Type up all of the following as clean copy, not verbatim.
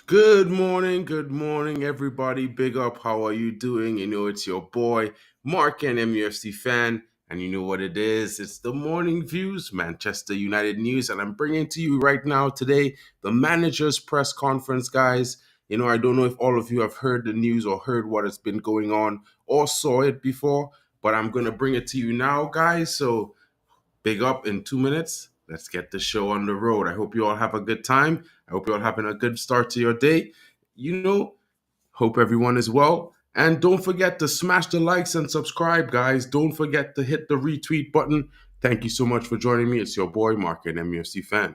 Good morning, everybody. Big up. How are you doing? You know, it's your boy, MarkN, MUFC fan, and you know what it is. It's the morning views, Manchester United news, and I'm bringing to you right now today the manager's press conference, guys. You know, I don't know if all of you have heard the news or heard what has been going on or saw it before, but I'm going to bring it to you now, guys. So, big up in 2 minutes. Let's get the show on the road. I hope you all have a good time. I hope you're all having a good start to your day. You know, hope everyone is well. And don't forget to smash the likes and subscribe, guys. Don't forget to hit the retweet button. Thank you so much for joining me. It's your boy, MarkN, MUFC fan.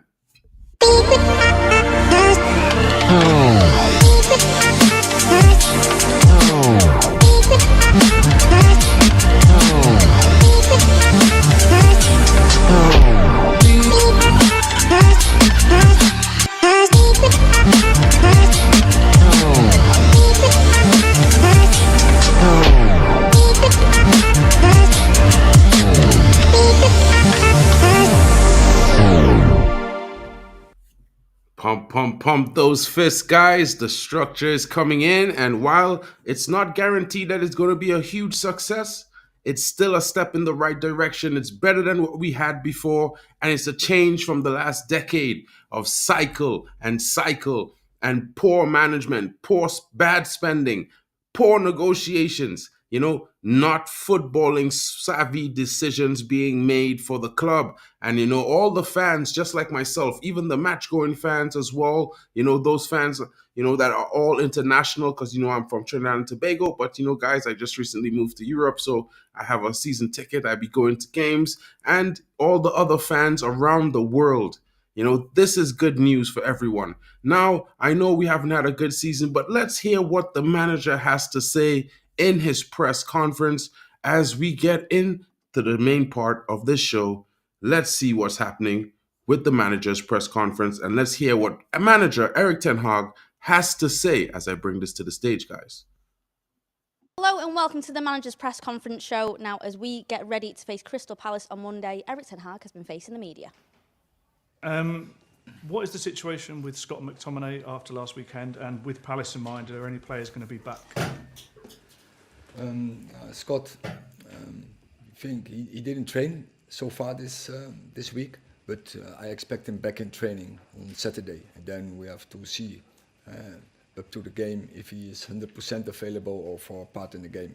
Pump those fists, guys. The structure is coming in, and while it's not guaranteed that it's going to be a huge success, it's still a step in the right direction. It's better than what we had before, and it's a change from the last decade of cycle and poor management, bad spending, poor negotiations, not footballing savvy decisions being made for the club. And, all the fans, just like myself, even the match going fans as well, those fans, that are all international because, I'm from Trinidad and Tobago. But, guys, I just recently moved to Europe. So I have a season ticket. I be going to games and all the other fans around the world. This is good news for everyone. Now, I know we haven't had a good season, but let's hear what the manager has to say in his press conference as we get into the main part of this show. Let's see what's happening with the manager's press conference, and let's hear what manager Erik ten Hag has to say as I bring this to the stage, guys. Hello and welcome to the manager's press conference show. Now, as we get ready to face Crystal Palace on Monday, Erik ten Hag has been facing the media. What is the situation with Scott McTominay after last weekend, and with Palace in mind, are any players going to be back? Scott, I think he didn't train so far this week, but I expect him back in training on Saturday. And then we have to see up to the game if he is 100% available or for part in the game.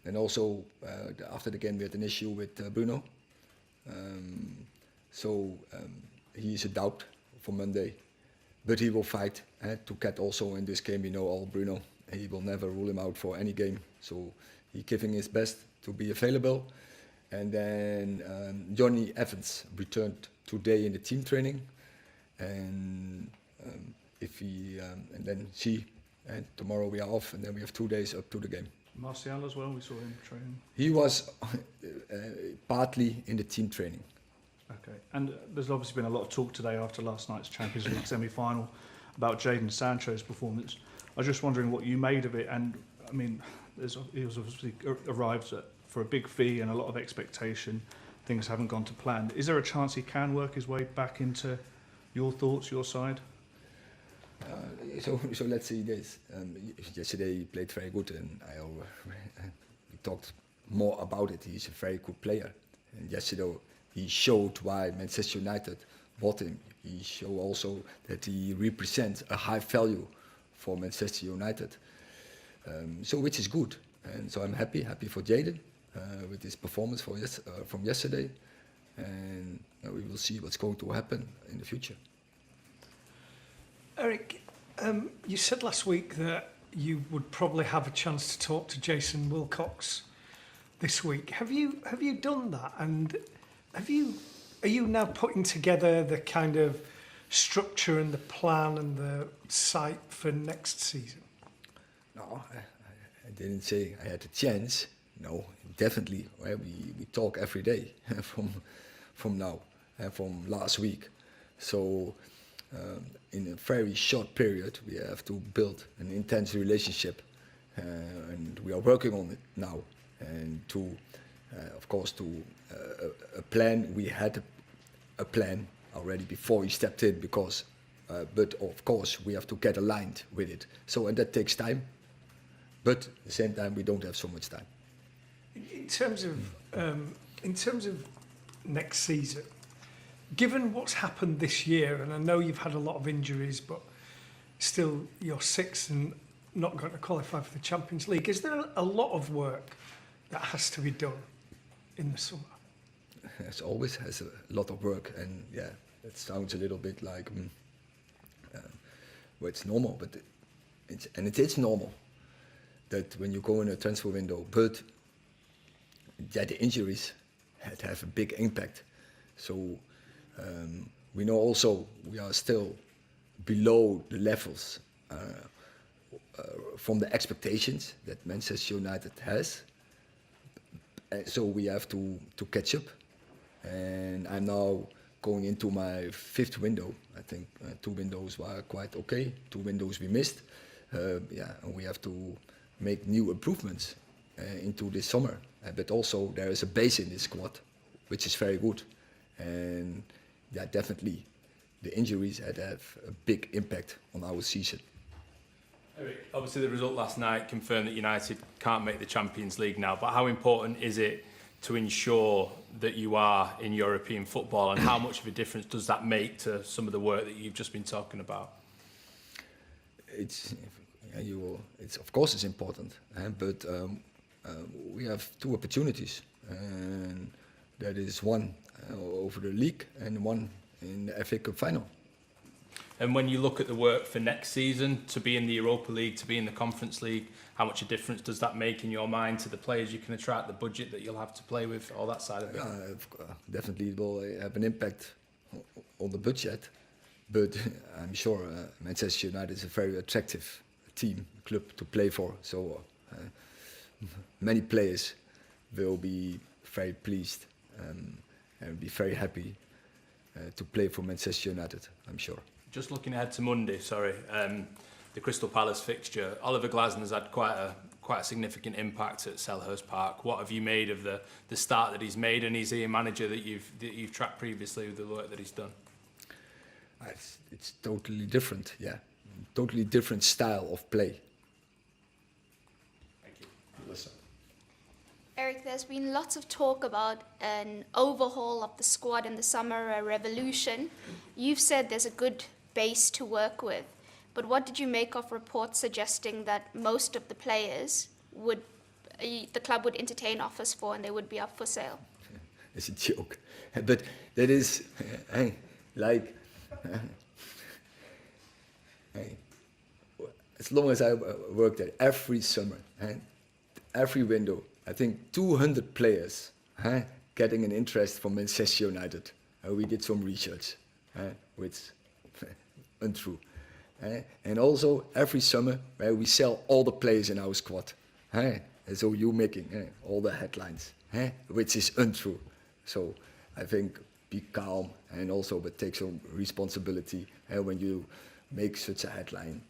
And also after the game we had an issue with Bruno. So he is a doubt for Monday, but he will fight to get also in this game. All Bruno. He will never rule him out for any game. So he's giving his best to be available. And then Johnny Evans returned today in the team training. And and then tomorrow we are off, and then we have 2 days up to the game. Martial as well, we saw him training. He was partly in the team training. Okay, and there's obviously been a lot of talk today after last night's Champions League semi-final about Jadon Sancho's performance. I was just wondering what you made of it, and I mean, he was obviously arrived for a big fee and a lot of expectation. Things haven't gone to plan. Is there a chance he can work his way back into your thoughts, your side? So let's see this. Yesterday he played very good, and we talked more about it. He's a very good player, and yesterday he showed why Manchester United bought him. He showed also that he represents a high value for Manchester United, so which is good. And so I'm happy for Jadon with his performance from yesterday, and we will see what's going to happen in the future. Erik, you said last week that you would probably have a chance to talk to Jason Wilcox this week. Have you done that? And are you now putting together the kind of structure and the plan and the site for next season? No, I didn't say I had a chance. No, definitely. We talk every day from now, from last week. So in a very short period, we have to build an intense relationship, and we are working on it now. And of course, a plan. We had a plan already before he stepped in, because but of course we have to get aligned with it. So and that takes time, but at the same time we don't have so much time. In terms of next season, given what's happened this year, and I know you've had a lot of injuries, but still you're sixth and not going to qualify for the Champions League, is there a lot of work that has to be done in the summer? It always has a lot of work, and yeah, it sounds a little bit like well, it's normal, but it is normal that when you go in a transfer window, but yeah, the injuries have a big impact. So we know also we are still below the levels from the expectations that Manchester United has. So we have to catch up. And I'm now going into my fifth window. I think 2 windows were quite okay. 2 windows we missed. Yeah, and we have to make new improvements into this summer. But also there is a base in this squad, which is very good. And yeah, definitely the injuries have a big impact on our season. Eric, obviously the result last night confirmed that United can't make the Champions League now, but how important is it to ensure that you are in European football, and how much of a difference does that make to some of the work that you've just been talking about? It's of course it's important, but we have 2 opportunities, and that is one over the league and one in the FA Cup final. And when you look at the work for next season, to be in the Europa League, to be in the Conference League, how much a difference does that make in your mind to the players you can attract, the budget that you'll have to play with, all that side of it? Definitely it will have an impact on the budget, but I'm sure Manchester United is a very attractive club to play for. So many players will be very pleased and be very happy to play for Manchester United, I'm sure. Just looking ahead to Monday, the Crystal Palace fixture. Oliver Glasner's had quite a significant impact at Selhurst Park. What have you made of the start that he's made, and is he a manager that you've tracked previously with the work that he's done? It's totally different, yeah. Totally different style of play. Thank you. Listen. Eric, there's been lots of talk about an overhaul of the squad in the summer, a revolution. You've said there's a good base to work with, but what did you make of reports suggesting that most of the players the club would entertain offers for, and they would be up for sale? It's a joke, but that is like as long as I worked there every summer, every window, I think 200 players getting an interest from Manchester United. We did some research, which untrue. And also every summer we sell all the players in our squad. And so you making all the headlines, which is untrue. So I think be calm and also but take some responsibility when you make such a headline.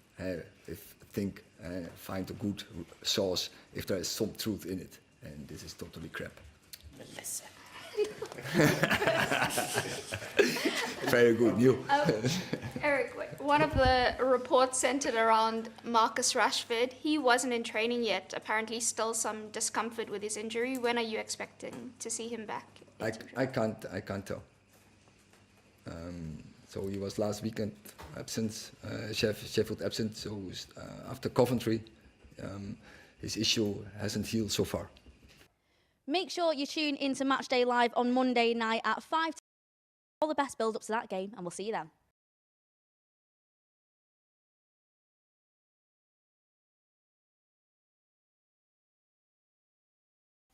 Find a good source if there is some truth in it. And this is totally crap. Melissa. Very good, you. Eric, one of the reports centered around Marcus Rashford. He wasn't in training yet. Apparently still some discomfort with his injury. When are you expecting to see him back? I can't tell. So he was last weekend absent, Sheffield absent. So after Coventry, his issue hasn't healed so far. Make sure you tune into Matchday Live on Monday night at 5. All the best build-up to that game, and we'll see you then.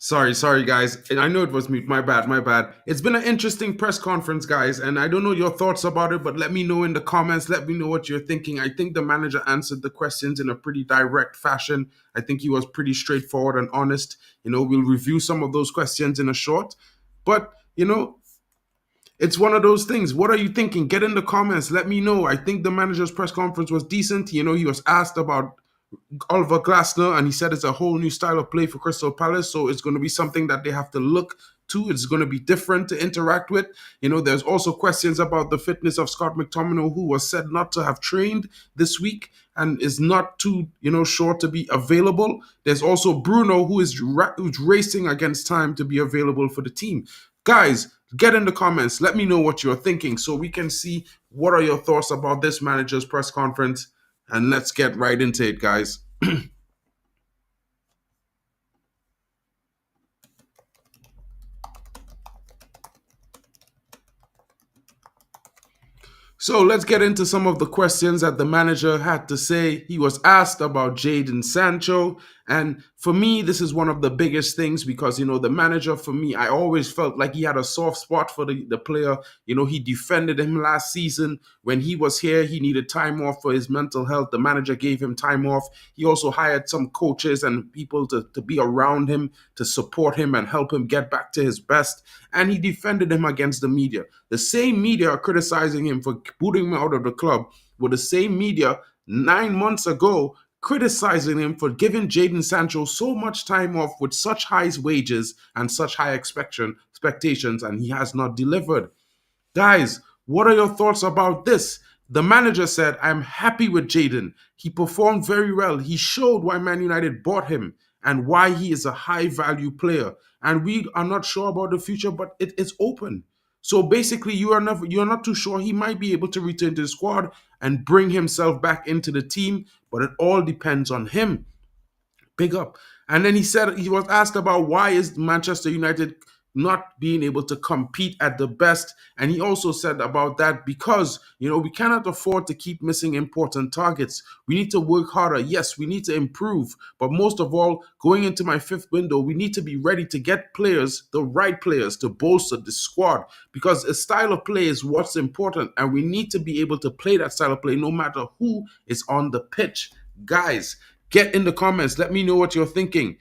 Sorry, guys. I know it was mute. My bad. It's been an interesting press conference, guys, and I don't know your thoughts about it, but let me know in the comments. Let me know what you're thinking. I think the manager answered the questions in a pretty direct fashion. I think he was pretty straightforward and honest. We'll review some of those questions in a short, but, it's one of those things. What are you thinking? Get in the comments. Let me know. I think the manager's press conference was decent. He was asked about Oliver Glasner, and he said it's a whole new style of play for Crystal Palace, so it's going to be something that they have to look too. It's going to be different to interact with. There's also questions about the fitness of Scott McTominay, who was said not to have trained this week and is not too, sure to be available. There's also Bruno, who's racing against time to be available for the team. Guys, get in the comments. Let me know what you're thinking so we can see what are your thoughts about this manager's press conference. And let's get right into it, guys. So let's get into some of the questions that the manager had to say. He was asked about Jadon Sancho. And for me, this is one of the biggest things because, the manager, for me, I always felt like he had a soft spot for the player. He defended him last season. When he was here, he needed time off for his mental health. The manager gave him time off. He also hired some coaches and people to be around him, to support him and help him get back to his best. And he defended him against the media. The same media criticizing him for booting him out of the club were the same media 9 months ago criticizing him for giving Jadon Sancho so much time off with such high wages and such high expectations, and he has not delivered. Guys, what are your thoughts about this? The manager said, I'm happy with Jadon. He performed very well. He showed why Man United bought him and why he is a high-value player. And we are not sure about the future, but it's open. So basically, you're not too sure. He might be able to return to the squad and bring himself back into the team, but it all depends on him. Big up. And then he said he was asked about why is Manchester United not being able to compete at the best. And he also said about that because, we cannot afford to keep missing important targets. We need to work harder. Yes, we need to improve. But most of all, going into my fifth window, we need to be ready to get players, the right players, to bolster the squad because a style of play is what's important. And we need to be able to play that style of play no matter who is on the pitch. Guys, get in the comments. Let me know what you're thinking.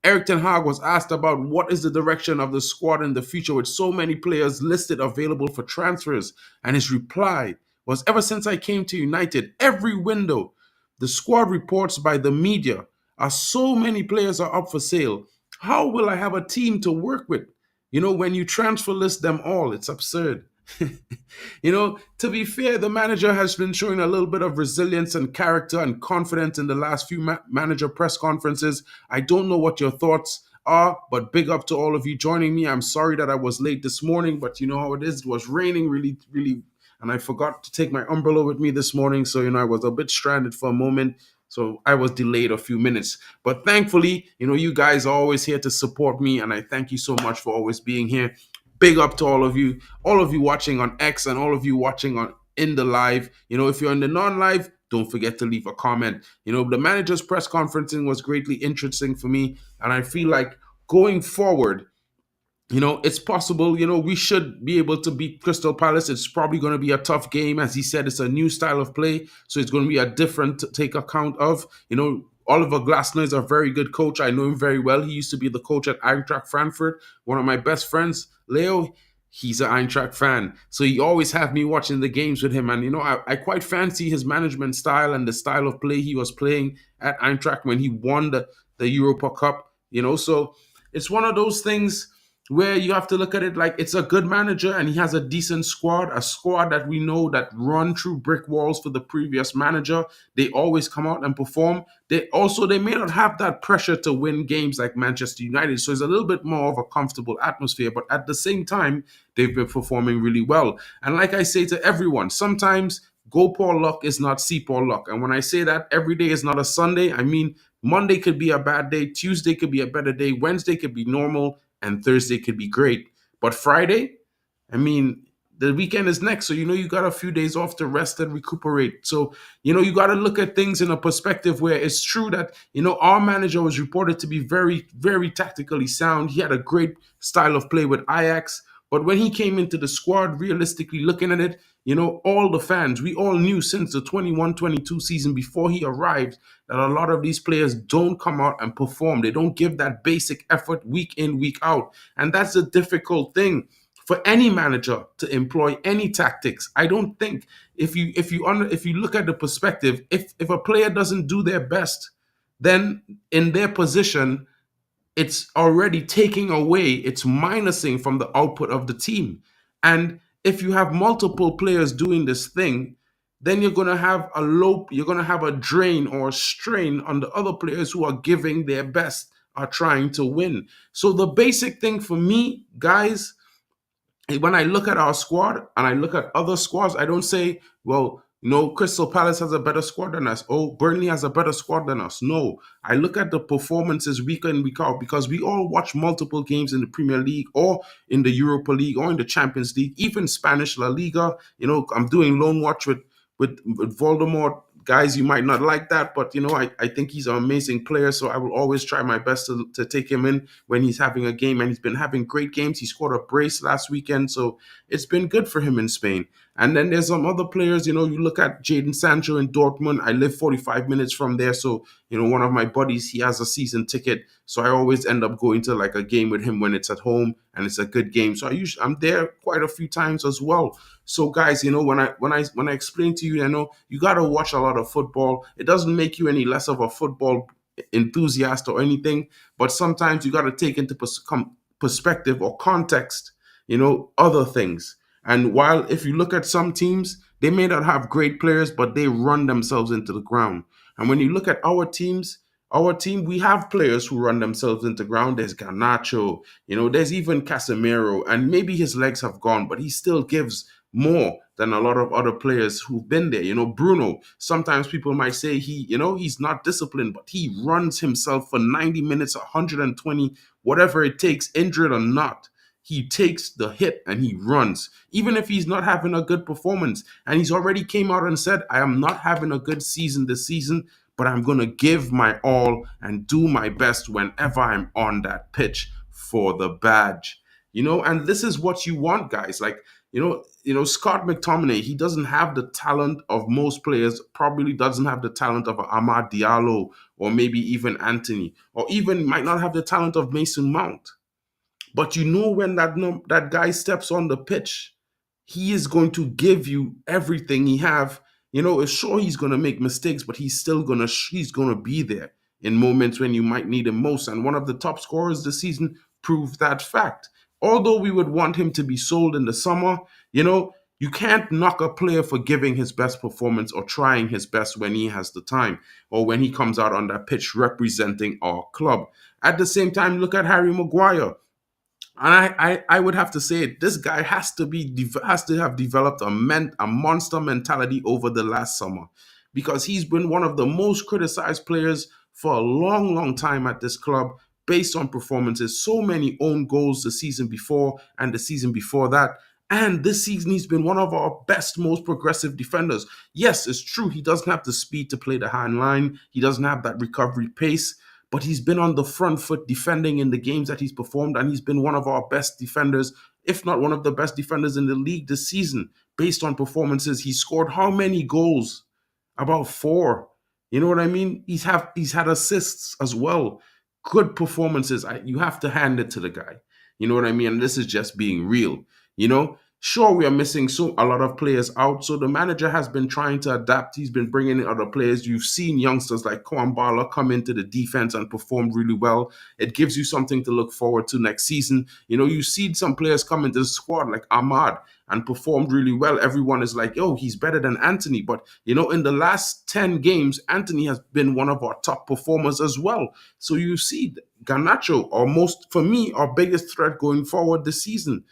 Erik ten Hag was asked about what is the direction of the squad in the future with so many players listed available for transfers. And his reply was, ever since I came to United, every window, the squad reports by the media are so many players are up for sale. How will I have a team to work with? When you transfer list them all, it's absurd. To be fair, the manager has been showing a little bit of resilience and character and confidence in the last few manager press conferences. I don't know what your thoughts are, but big up to all of you joining me. I'm sorry that I was late this morning, but you know how it is. It was raining really, really, and I forgot to take my umbrella with me this morning. So, I was a bit stranded for a moment. So I was delayed a few minutes. But thankfully, you guys are always here to support me, and I thank you so much for always being here. Big up to all of you watching on X and all of you watching in the live. If you're in the non-live, don't forget to leave a comment. The manager's press conferencing was greatly interesting for me, and I feel like going forward, it's possible, we should be able to beat Crystal Palace. It's probably going to be a tough game. As he said, it's a new style of play, so it's going to be a different to take account of. Oliver Glasner is a very good coach. I know him very well. He used to be the coach at Eintracht Frankfurt. One of my best friends, Leo, he's an Eintracht fan. So he always have me watching the games with him. And, I quite fancy his management style and the style of play he was playing at Eintracht when he won the Europa Cup. So it's one of those things where you have to look at it like it's a good manager and he has a decent squad, a squad that we know that run through brick walls for the previous manager. They always come out and perform. They may not have that pressure to win games like Manchester United. So it's a little bit more of a comfortable atmosphere. But at the same time, they've been performing really well. And like I say to everyone, sometimes go Paul luck is not see Paul luck. And when I say that every day is not a Sunday, I mean Monday could be a bad day, Tuesday could be a better day, Wednesday could be normal, and Thursday could be great. But Friday, the weekend is next. So, you got a few days off to rest and recuperate. So, you got to look at things in a perspective where it's true that, our manager was reported to be very, very tactically sound. He had a great style of play with Ajax. But when he came into the squad, realistically looking at it, all the fans, we all knew since the 21-22 season before he arrived that a lot of these players don't come out and perform. They don't give that basic effort week in, week out. And that's a difficult thing for any manager to employ any tactics. I don't think if you look at the perspective, if a player doesn't do their best, then in their position, it's already taking away, it's minusing from the output of the team. And if you have multiple players doing this thing, then you're going to have you're going to have a drain or a strain on the other players who are giving their best, are trying to win. So the basic thing for me, guys, when I look at our squad and I look at other squads, I don't say, well, Crystal Palace has a better squad than us. Oh, Burnley has a better squad than us. No, I look at the performances week in, week out, because we all watch multiple games in the Premier League or in the Europa League or in the Champions League, even Spanish La Liga. I'm doing loan watch with Voldemort. Guys, you might not like that, but I think he's an amazing player, so I will always try my best to take him in when he's having a game, and he's been having great games. He scored a brace last weekend, so it's been good for him in Spain. And then there's some other players, you look at Jadon Sancho in Dortmund. I live 45 minutes from there, so one of my buddies, he has a season ticket, so I always end up going to like a game with him when it's at home and it's a good game. So I'm there quite a few times as well. So guys, when I explain to you, you got to watch a lot of football. It doesn't make you any less of a football enthusiast or anything, but sometimes you got to take into perspective or context, other things. And while if you look at some teams, they may not have great players, but they run themselves into the ground. And when you look at our team, we have players who run themselves into the ground. There's Garnacho, there's even Casemiro, and maybe his legs have gone, but he still gives more than a lot of other players who've been there. Bruno, sometimes people might say he's not disciplined, but he runs himself for 90 minutes, 120, whatever it takes, injured or not. He takes the hit and he runs, even if he's not having a good performance. And he's already came out and said, I am not having a good season this season, but I'm going to give my all and do my best whenever I'm on that pitch for the badge. And this is what you want, guys. Like, Scott McTominay, he doesn't have the talent of most players, probably doesn't have the talent of Amad Diallo or maybe even Anthony, or even might not have the talent of Mason Mount. But when that guy steps on the pitch, he is going to give you everything he have. Sure, he's going to make mistakes, but he's going to be there in moments when you might need him most. And one of the top scorers this season proved that fact. Although we would want him to be sold in the summer, you can't knock a player for giving his best performance or trying his best when he has the time or when he comes out on that pitch representing our club. At the same time, look at Harry Maguire. And I would have to say this guy has to have developed a monster mentality over the last summer, because he's been one of the most criticized players for a long, long time at this club based on performances. So many own goals the season before and the season before that. And this season, he's been one of our best, most progressive defenders. Yes, it's true. He doesn't have the speed to play the hand line. He doesn't have that recovery pace. But he's been on the front foot defending in the games that he's performed, and he's been one of our best defenders, if not one of the best defenders in the league this season, based on performances. He scored how many goals? About 4. You know what I mean? He's had assists as well. Good performances. You have to hand it to the guy. You know what I mean? And this is just being real. Sure, we are missing a lot of players out, so the manager has been trying to adapt. He's been bringing in other players. You've seen youngsters like Kwambala come into the defense and perform really well. It gives you something to look forward to next season. You've seen some players come into the squad like Ahmad and performed really well. Everyone is like, oh, he's better than Anthony. But, in the last 10 games, Anthony has been one of our top performers as well. So you see Garnacho, for me, our biggest threat going forward this season.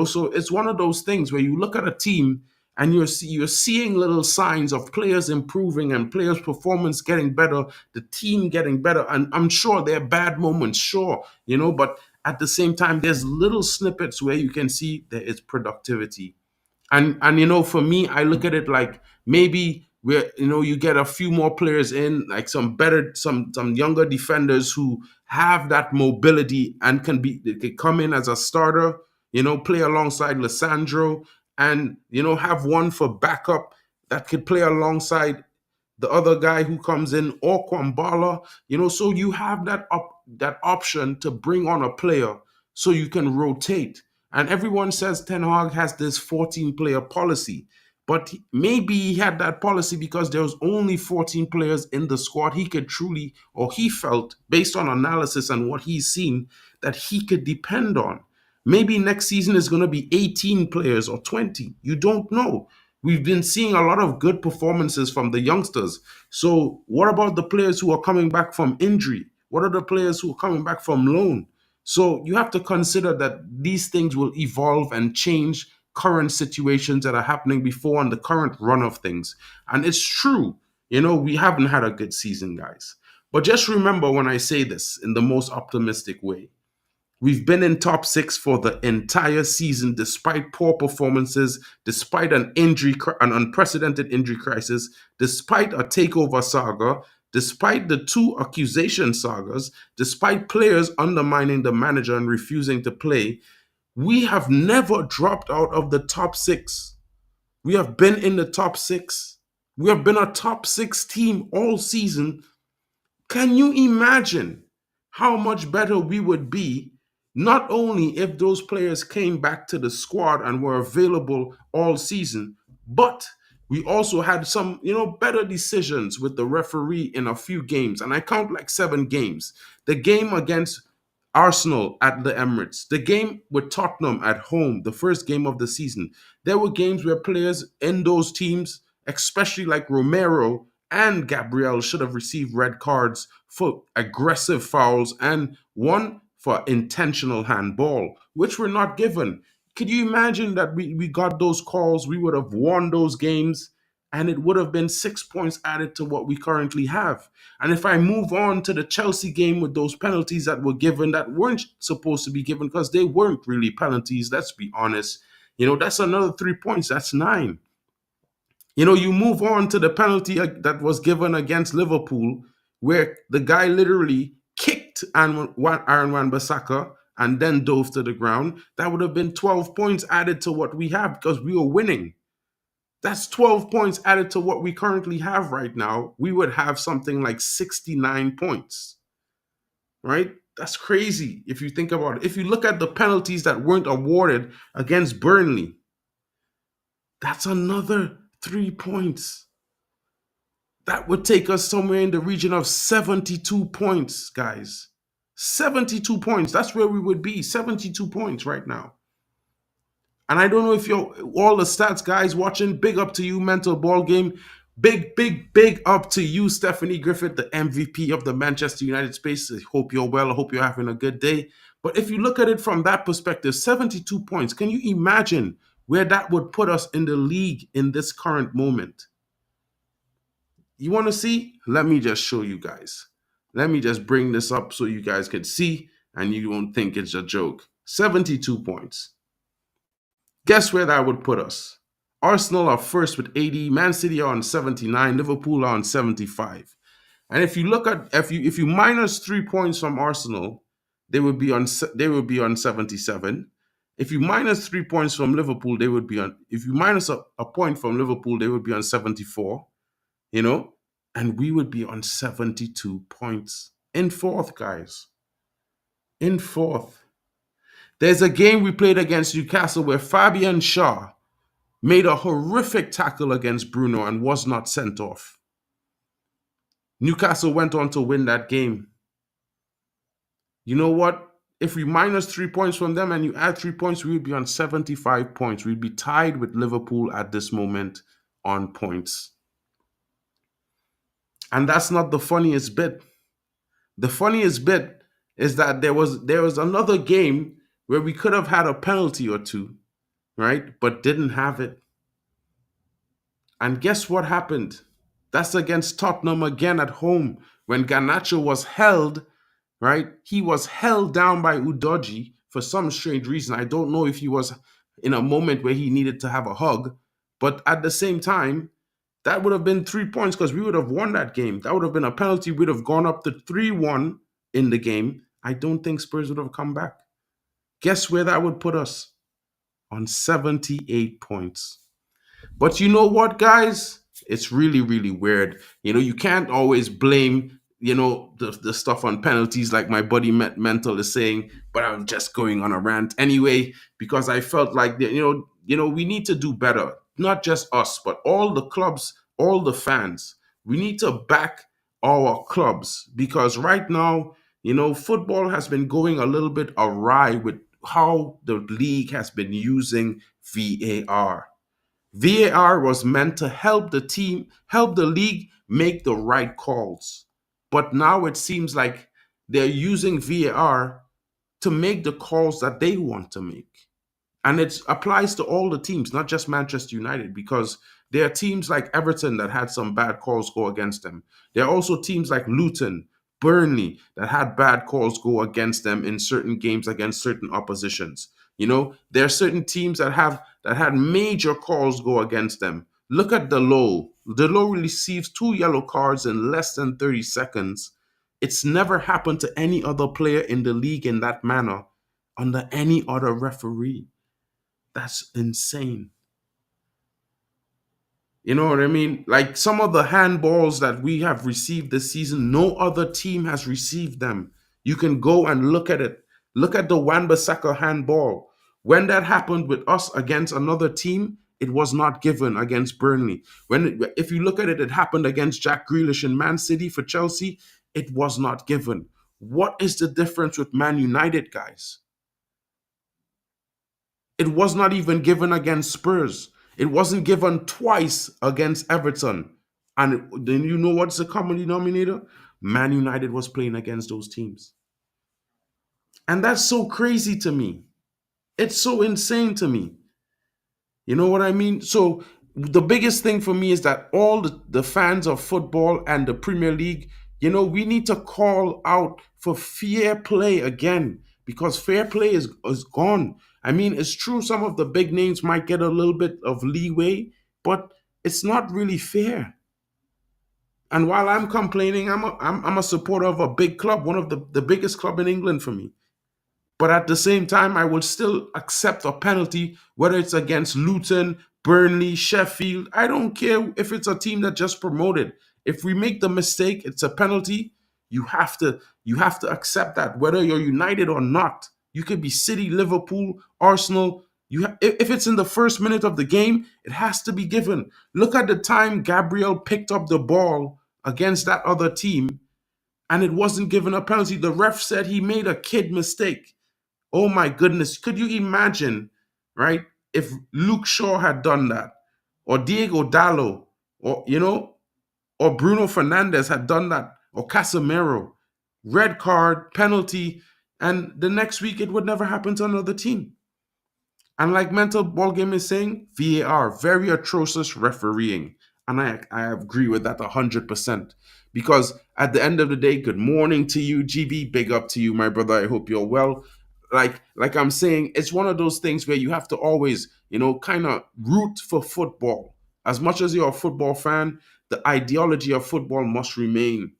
So it's one of those things where you look at a team and you're seeing little signs of players improving and players' performance getting better, the team getting better. And I'm sure there are bad moments, sure, but at the same time, there's little snippets where you can see there is productivity. And for me, I look at it like maybe you get a few more players in, like some younger defenders who have that mobility and they can come in as a starter, play alongside Lissandro, and have one for backup that could play alongside the other guy who comes in, or Kwambala, so you have that option to bring on a player so you can rotate. And everyone says Ten Hag has this 14-player policy. But maybe he had that policy because there was only 14 players in the squad. He could truly, or he felt, based on analysis and what he's seen, that he could depend on. Maybe next season is going to be 18 players or 20. You don't know. We've been seeing a lot of good performances from the youngsters. So what about the players who are coming back from injury? What are the players who are coming back from loan? So you have to consider that these things will evolve and change current situations that are happening before and the current run of things. And it's true, we haven't had a good season, guys. But just remember when I say this in the most optimistic way, we've been in top 6 for the entire season, despite poor performances, despite an unprecedented injury crisis, despite a takeover saga, despite the 2 accusation sagas, despite players undermining the manager and refusing to play. We have never dropped out of the top 6. We have been in the top 6. We have been a top 6 team all season. Can you imagine how much better we would be, not only if those players came back to the squad and were available all season, but we also had some, better decisions with the referee in a few games. And I count like 7 games. The game against Arsenal at the Emirates, the game with Tottenham at home, the first game of the season. There were games where players in those teams, especially like Romero and Gabriel, should have received red cards for aggressive fouls and one for intentional handball, which were not given. Could you imagine that we got those calls? We would have won those games and it would have been 6 points added to what we currently have. And if I move on to the Chelsea game with those penalties that were given that weren't supposed to be given because they weren't really penalties, let's be honest, that's another 3 points. That's 9. You move on to the penalty that was given against Liverpool where the guy literally kicked Aaron Wan-Bissaka and then dove to the ground. That would have been 12 points added to what we have because we were winning. That's 12 points added to what we currently have right now. We would have something like 69 points, right? That's crazy if you think about it. If you look at the penalties that weren't awarded against Burnley, that's another 3 points. That would take us somewhere in the region of 72 points, guys. 72 points. That's where we would be. 72 points right now. And I don't know if you're all the stats guys watching, big up to you, Mental Ball Game. Big up to you, Stephanie Griffith, the MVP of the Manchester United space. I hope you're well. I hope you're having a good day. But if you look at it from that perspective, 72 points, can you imagine where that would put us in the league in this current moment? You want to see? Let me just show you guys. Let me just bring this up so you guys can see and you won't think it's a joke. 72 points. Guess where that would put us? Arsenal are first with 80, Man City are on 79, Liverpool are on 75. And if you look at if you minus 3 points from Arsenal, they would be on 77. If you minus 3 points from Liverpool, they would be on. If you minus a point from Liverpool, they would be on 74. And we would be on 72 points in 4th, guys. In 4th. There's a game we played against Newcastle where Fabian Shaw made a horrific tackle against Bruno and was not sent off. Newcastle went on to win that game. You know what? If we minus 3 points from them and you add 3 points, we would be on 75 points. We'd be tied with Liverpool at this moment on points. And that's not the funniest bit. The funniest bit is that there was another game where we could have had a penalty or 2, right? But didn't have it. And guess what happened? That's against Tottenham again at home when Garnacho was held, right? He was held down by Udogie for some strange reason. I don't know if he was in a moment where he needed to have a hug, but at the same time, that would have been 3 points because we would have won that game. That would have been a penalty. We'd have gone up to 3-1 in the game. I don't think Spurs would have come back. Guess where that would put us? On 78 points. But you know what, guys? It's really, really weird. You can't always blame, the stuff on penalties like my buddy Mental is saying, but I'm just going on a rant anyway because I felt like, we need to do better. not just us, but all the clubs, all the fans. We need to back our clubs because right now, football has been going a little bit awry with how the league has been using VAR. VAR was meant to help the league make the right calls. But now it seems like they're using VAR to make the calls that they want to make. And it applies to all the teams, not just Manchester United, because there are teams like Everton that had some bad calls go against them. There are also teams like Luton, Burnley that had bad calls go against them in certain games against certain oppositions. There are certain teams that had major calls go against them. Look at the Low. The Low receives 2 yellow cards in less than 30 seconds. It's never happened to any other player in the league in that manner under any other referee. That's insane. You know what I mean? Like some of the handballs that we have received this season, no other team has received them. You can go and look at it. Look at the Wan-Bissaka handball. When that happened with us against another team, it was not given against Burnley. If you look at it, it happened against Jack Grealish in Man City for Chelsea. It was not given. What is the difference with Man United, guys? It was not even given against Spurs. It wasn't given twice against Everton. And then you know what's the common denominator? Man United was playing against those teams. And that's so crazy to me. It's so insane to me. You know what I mean? So the biggest thing for me is that all the fans of football and the Premier League, we need to call out for fair play again because fair play is gone. I mean, it's true some of the big names might get a little bit of leeway, but it's not really fair. And while I'm complaining, I'm a supporter of a big club, one of the biggest club in England for me. But at the same time, I will still accept a penalty, whether it's against Luton, Burnley, Sheffield. I don't care if it's a team that just promoted. If we make the mistake, it's a penalty. You have to accept that, whether you're United or not. You could be City, Liverpool, Arsenal. If it's in the first minute of the game, it has to be given. Look at the time Gabriel picked up the ball against that other team, and it wasn't given a penalty. The ref said he made a kid mistake. Oh my goodness. Could you imagine, right, if Luke Shaw had done that, or Diego Dallo, or Bruno Fernandes had done that, or Casemiro, red card, penalty, and the next week it would never happen to another team. And like Mental Ballgame is saying, VAR, very atrocious refereeing. And I agree with that 100%. Because at the end of the day, good morning to you, GB. Big up to you, my brother. I hope you're well. Like I'm saying, it's one of those things where you have to always, kind of root for football. As much as you're a football fan, the ideology of football must remain.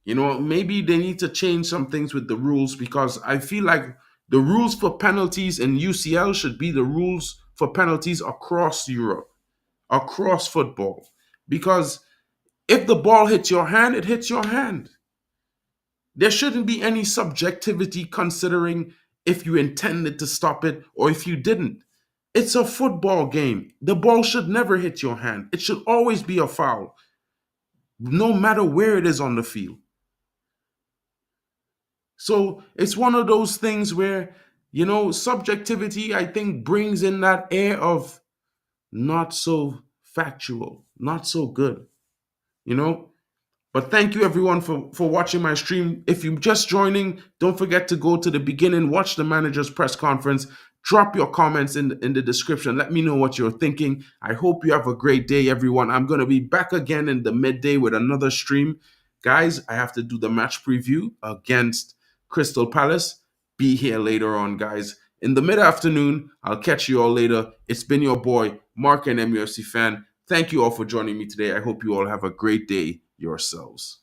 Maybe they need to change some things with the rules because I feel like the rules for penalties in UCL should be the rules for penalties across Europe, across football. Because if the ball hits your hand, it hits your hand. There shouldn't be any subjectivity considering if you intended to stop it or if you didn't. It's a football game. The ball should never hit your hand. It should always be a foul, no matter where it is on the field. So it's one of those things where, subjectivity, I think, brings in that air of not so factual, not so good, But thank you, everyone, for watching my stream. If you're just joining, don't forget to go to the beginning, watch the manager's press conference, drop your comments in the description. Let me know what you're thinking. I hope you have a great day, everyone. I'm going to be back again in the midday with another stream. Guys, I have to do the match preview against Crystal Palace. Be here later on, guys. In the mid-afternoon, I'll catch you all later. It's been your boy, MarkN MUFC Fan. Thank you all for joining me today. I hope you all have a great day yourselves.